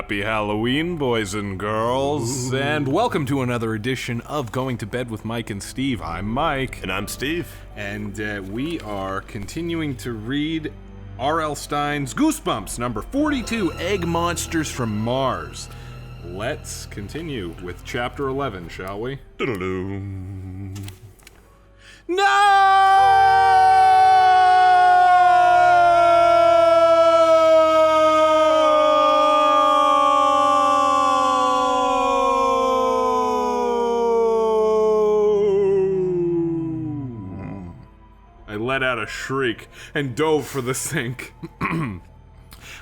Happy Halloween, boys and girls, and welcome to another edition of Going to Bed with Mike and Steve. I'm Mike. And I'm Steve. And we are continuing to read R.L. Stine's Goosebumps, number 42, Egg Monsters from Mars. Let's continue with chapter 11, shall we? No! I let out a shriek and dove for the sink.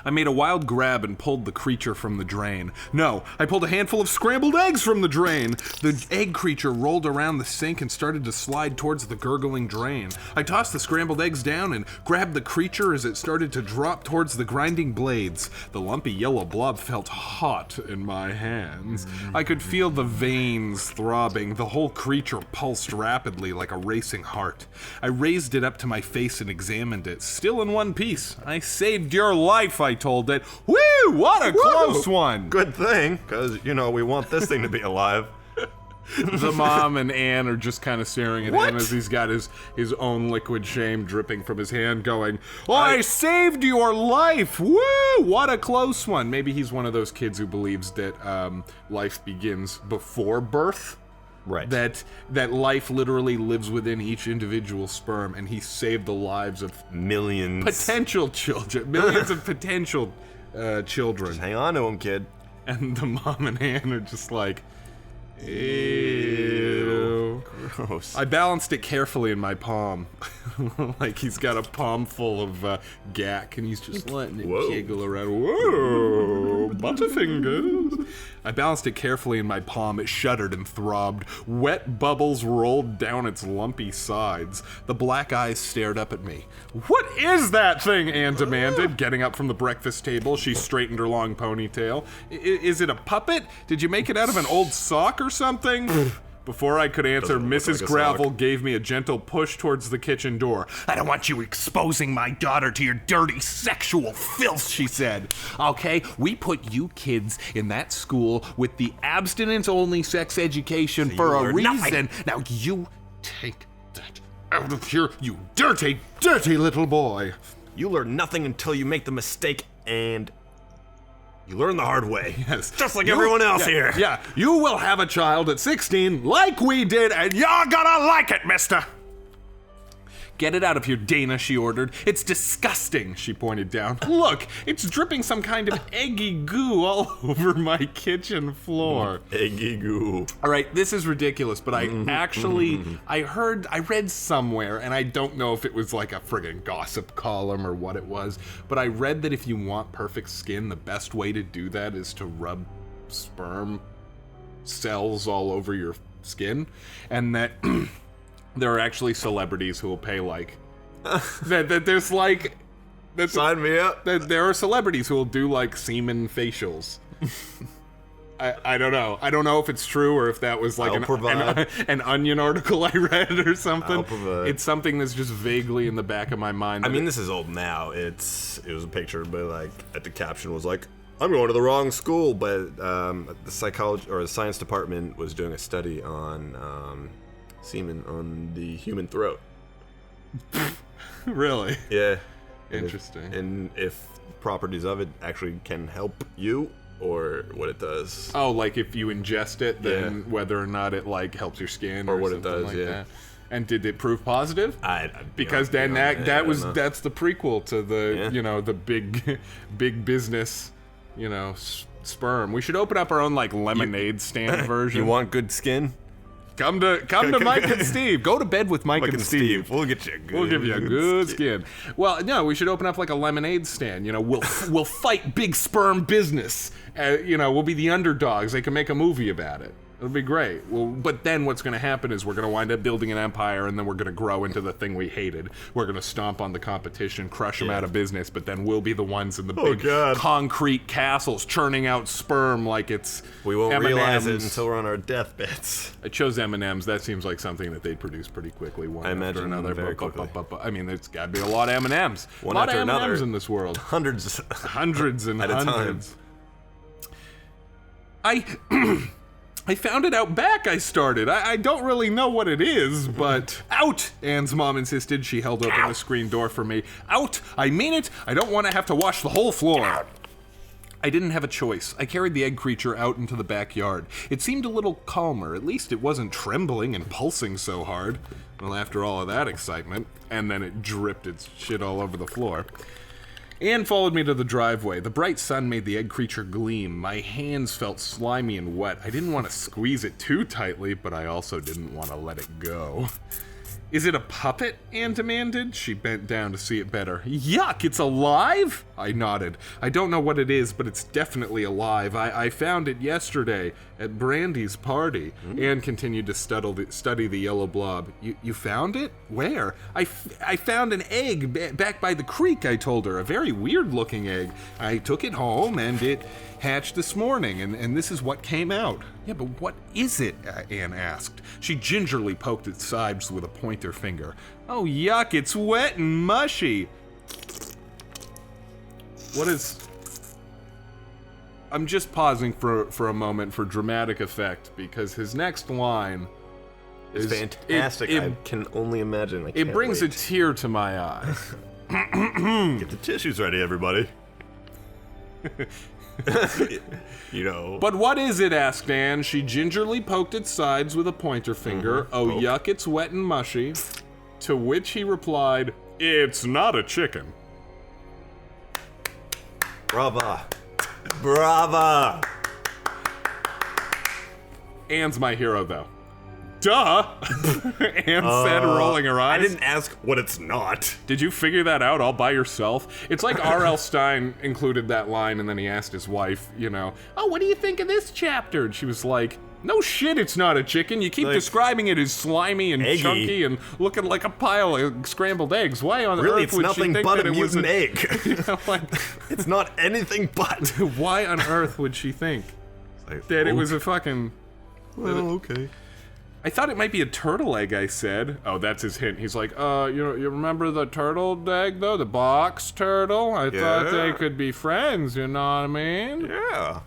I made a wild grab and pulled the creature from the drain. No, I pulled a handful of scrambled eggs from the drain. The egg creature rolled around the sink and started to slide towards the gurgling drain. I tossed the scrambled eggs down and grabbed the creature as it started to drop towards the grinding blades. The lumpy yellow blob felt hot in my hands. I could feel the veins throbbing. The whole creature pulsed rapidly like a racing heart. I raised it up to my face and examined it. Still in one piece. I saved your life, I told it. Woo! What a close one! Good thing, because, we want this thing to be alive. The mom and Anne are just kind of staring at him as he's got his own liquid shame dripping from his hand going, I saved your life! Woo! What a close one! Maybe he's one of those kids who believes that life begins before birth. Right. That life literally lives within each individual sperm, and he saved the lives of millions of potential children. Just hang on to him, kid. And the mom and Anne are just like, ew. Gross. I balanced it carefully in my palm. Like he's got a palm full of gack, and he's just letting it jiggle around. Whoa, Butterfingers. I balanced it carefully in my palm. It shuddered and throbbed. Wet bubbles rolled down its lumpy sides. The black eyes stared up at me. What is that thing? Anne demanded, getting up from the breakfast table. She straightened her long ponytail. Is it a puppet? Did you make it out of an old sock or something? Before I could answer, Mrs. Gravel gave me a gentle push towards the kitchen door. I don't want you exposing my daughter to your dirty sexual filth, she said. Okay, we put you kids in that school with the abstinence-only sex education for a reason. Nothing. Now you take that out of here, you dirty, dirty little boy. You learn nothing until you make the mistake, and you learn the hard way. Yes. Just like everyone else here. Yeah, you will have a child at 16 like we did, and you're gonna like it, mister. Get it out of here, Dana, she ordered. It's disgusting, she pointed down. Look, it's dripping some kind of eggy goo all over my kitchen floor. Eggy goo. All right, this is ridiculous, but I read somewhere, and I don't know if it was like a friggin' gossip column or what it was, but I read that if you want perfect skin, the best way to do that is to rub sperm cells all over your skin, and that there are actually celebrities who will pay that there's sign me up. That there are celebrities who will do like semen facials. I don't know. I don't know if it's true or if that was like an Onion article I read or something. I'll provide. It's something that's just vaguely in the back of my mind. I mean, this is old now. It was a picture, but at the caption was like, I'm going to the wrong school, but the psychology or the science department was doing a study on semen on the human throat. Really? Yeah. Interesting. And if properties of it actually can help you or what it does. Oh, like if you ingest it, then whether or not it helps your skin or what something it does, like that. And did it prove positive? Because then that's the prequel to the the big business sperm. We should open up our own lemonade stand version. You want good skin? Come to Mike and Steve. Go to bed with Mike and Steve. We'll get you. We'll give you a good skin. Well, no, we should open up a lemonade stand. We'll fight big sperm business. We'll be the underdogs. They can make a movie about it. It'll be great. Well, but then what's going to happen is we're going to wind up building an empire, and then we're going to grow into the thing we hated. We're going to stomp on the competition, crush them out of business, but then we'll be the ones in the big concrete castles churning out sperm like it's We won't M&Ms. realize it until we're on our deathbeds. I chose M&Ms. That seems like something that they'd produce pretty quickly, one I after imagine another. very quickly. I mean, there's got to be a lot of M&Ms. One a lot after of M&Ms another. in this world. Hundreds and at a time. hundreds. I found it out back, I started. I don't really know what it is, but... Out! Anne's mom insisted. She held open the screen door for me. Out! I mean it! I don't want to have to wash the whole floor. I didn't have a choice. I carried the egg creature out into the backyard. It seemed a little calmer. At least it wasn't trembling and pulsing so hard. Well, after all of that excitement. And then it dripped its shit all over the floor. Anne followed me to the driveway. The bright sun made the egg creature gleam. My hands felt slimy and wet. I didn't want to squeeze it too tightly, but I also didn't want to let it go. Is it a puppet? Anne demanded. She bent down to see it better. Yuck, it's alive? I nodded. I don't know what it is, but it's definitely alive. I found it yesterday at Brandy's party. Anne continued to study the yellow blob. You found it? Where? I found an egg back by the creek, I told her. A very weird-looking egg. I took it home, and it hatched this morning, and this is what came out. Yeah, but what is it? Anne asked. She gingerly poked its sides with a pointer finger. Oh, yuck, it's wet and mushy. What is... I'm just pausing for a moment for dramatic effect, because his next line is fantastic. I can only imagine. It brings a tear to my eye. Get the tissues ready, everybody. But what is it? Asked Anne. She gingerly poked its sides with a pointer finger. Oh, yuck, it's wet and mushy. To which he replied, it's not a chicken. Brava. Brava. Anne's my hero, though. Duh! Anne said, rolling her eyes. I didn't ask what it's not. Did you figure that out all by yourself? It's like R.L. Stine included that line, and then he asked his wife, oh, what do you think of this chapter? And she was like, no shit, it's not a chicken. You keep describing it as slimy and eggy. Chunky and looking like a pile of scrambled eggs. Why on really, earth would she think but that it was an egg? It's not anything but. Why on earth would she think that it was a fucking... Well, okay. I thought it might be a turtle egg, I said. Oh, that's his hint. He's like, you remember the turtle egg, though? The box turtle? I thought they could be friends, you know what I mean? Yeah.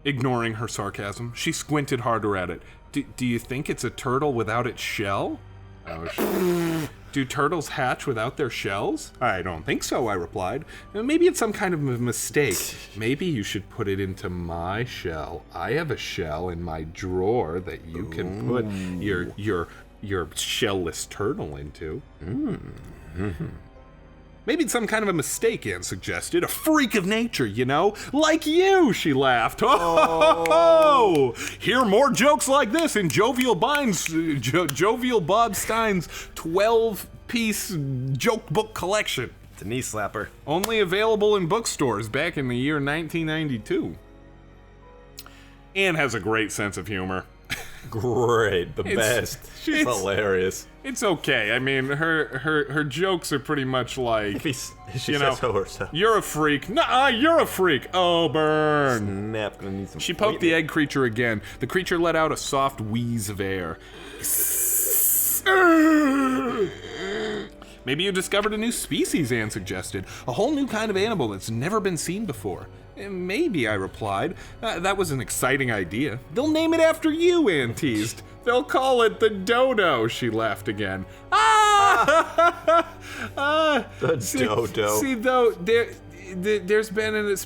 Ignoring her sarcasm, she squinted harder at it. Do you think it's a turtle without its shell? Oh, do turtles hatch without their shells? I don't think so, I replied. Maybe it's some kind of a mistake. Maybe you should put it into my shell. I have a shell in my drawer that you can put your shellless turtle into. Maybe it's some kind of a mistake, Anne suggested. A freak of nature, Like you, she laughed. Oh! Hear more jokes like this in Jovial Bob Stein's 12-piece joke book collection. It's a knee slapper. Only available in bookstores back in the year 1992. Anne has a great sense of humor. Great, the best. She's hilarious. It's okay. I mean, her jokes are pretty much like, she says so herself. You're a freak. Nuh-uh, you're a freak. Oh, burn. Snap, gonna need some. She poked the egg creature again. The creature let out a soft wheeze of air. Maybe you discovered a new species, Anne suggested. A whole new kind of animal that's never been seen before. Maybe, I replied. That was an exciting idea. They'll name it after you, Anne teased. They'll call it the dodo, she laughed again. The dodo. See, though, there's been a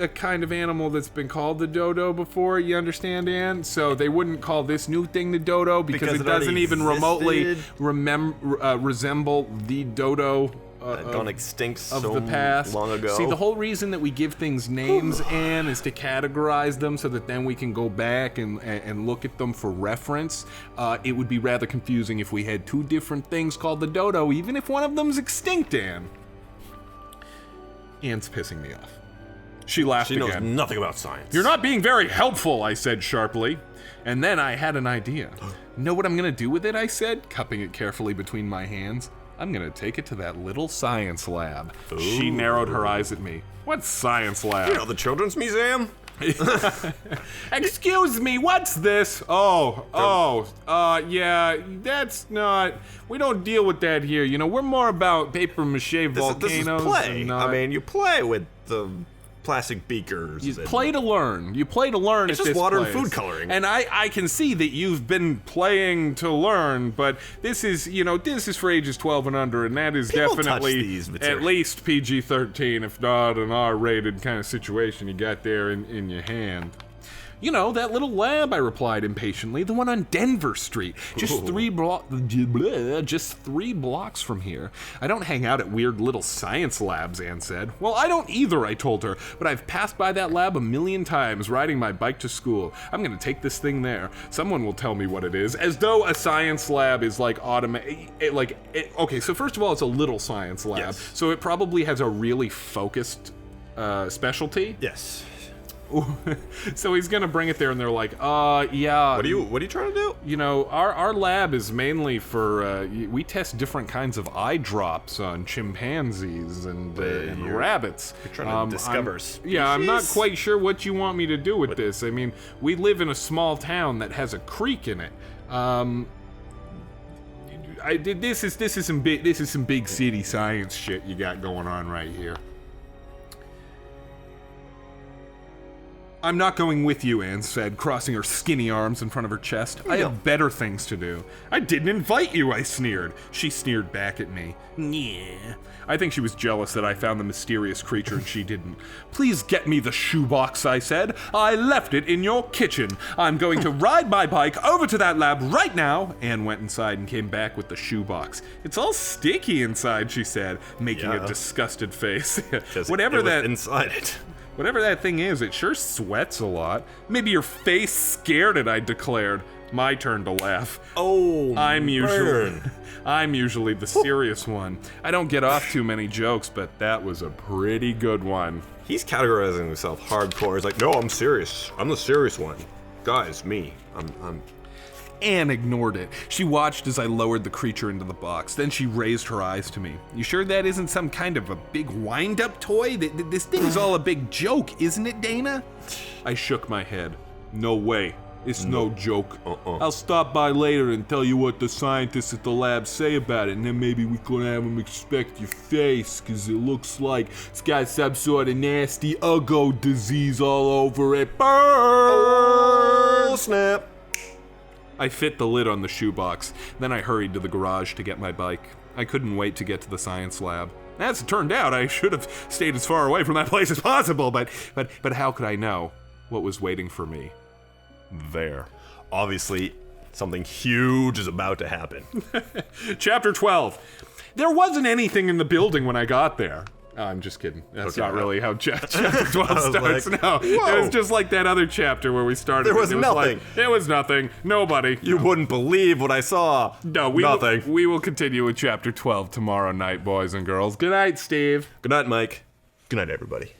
kind of animal that's been called the dodo before, you understand, Anne? So they wouldn't call this new thing the dodo because it doesn't even remotely resemble the dodo gone extinct of so the past. long ago. See, the whole reason that we give things names, Anne, is to categorize them so that then we can go back and look at them for reference. It would be rather confusing if we had two different things called the dodo, even if one of them's extinct, Anne. Anne's pissing me off. She laughed again. She knows nothing about science. You're not being very helpful, I said sharply. And then I had an idea. Know what I'm gonna do with it, I said, cupping it carefully between my hands. I'm gonna take it to that little science lab. Ooh. She narrowed her eyes at me. What science lab? The Children's Museum? Excuse me, what's this? Yeah, that's not... We don't deal with that here, we're more about paper mache volcanoes. This is play. I mean, you play with the plastic beakers. You play to learn. You play to learn. It's at just this water place. and food coloring. And I can see that you've been playing to learn, but this is, this is for ages 12 and under, and that is People definitely touch these at least PG-13, if not an R-rated kind of situation you got there in your hand. That little lab, I replied impatiently, the one on Denver Street, just 3 blocks from here. I don't hang out at weird little science labs, Anne said. Well, I don't either, I told her, but I've passed by that lab a million times riding my bike to school. I'm gonna take this thing there. Someone will tell me what it is, as though a science lab is like okay, so first of all, it's a little science lab, yes. So it probably has a really focused specialty. Yes. So he's gonna bring it there, and they're like, yeah. What are you trying to do? Our lab is mainly for, we test different kinds of eye drops on chimpanzees and rabbits. You're trying to discover species? I'm not quite sure what you want me to do with this. I mean, we live in a small town that has a creek in it. This is some big city science shit you got going on right here. I'm not going with you, Anne said, crossing her skinny arms in front of her chest. I have better things to do. I didn't invite you, I sneered. She sneered back at me. Yeah. I think she was jealous that I found the mysterious creature and she didn't. Please get me the shoebox, I said. I left it in your kitchen. I'm going to ride my bike over to that lab right now. Anne went inside and came back with the shoebox. It's all sticky inside, she said, making a disgusted face. Whatever that inside it. Whatever that thing is, it sure sweats a lot. Maybe your face scared it, I declared. My turn to laugh. Oh, I'm usually the serious one. I don't get off too many jokes, but that was a pretty good one. He's categorizing himself hardcore. He's like, no, I'm serious. I'm the serious one. Guys, me. I'm... Anne ignored it. She watched as I lowered the creature into the box. Then she raised her eyes to me. You sure that isn't some kind of a big wind-up toy? This thing's all a big joke, isn't it, Dana? I shook my head. No way. It's no joke. I'll stop by later and tell you what the scientists at the lab say about it, and then maybe we could have them inspect your face, because it looks like it's got some sort of nasty uggo disease all over it. Burn! Oh, snap. I fit the lid on the shoebox. Then I hurried to the garage to get my bike. I couldn't wait to get to the science lab. As it turned out, I should have stayed as far away from that place as possible, but how could I know what was waiting for me there? Obviously, something huge is about to happen. Chapter 12. There wasn't anything in the building when I got there. Oh, I'm just kidding. That's not really how chapter 12 starts. Like, no, it was just like that other chapter where we started. There was nothing. There was nothing. Nobody. You wouldn't believe what I saw. No, nothing. We will continue with chapter 12 tomorrow night, boys and girls. Good night, Steve. Good night, Mike. Good night, everybody.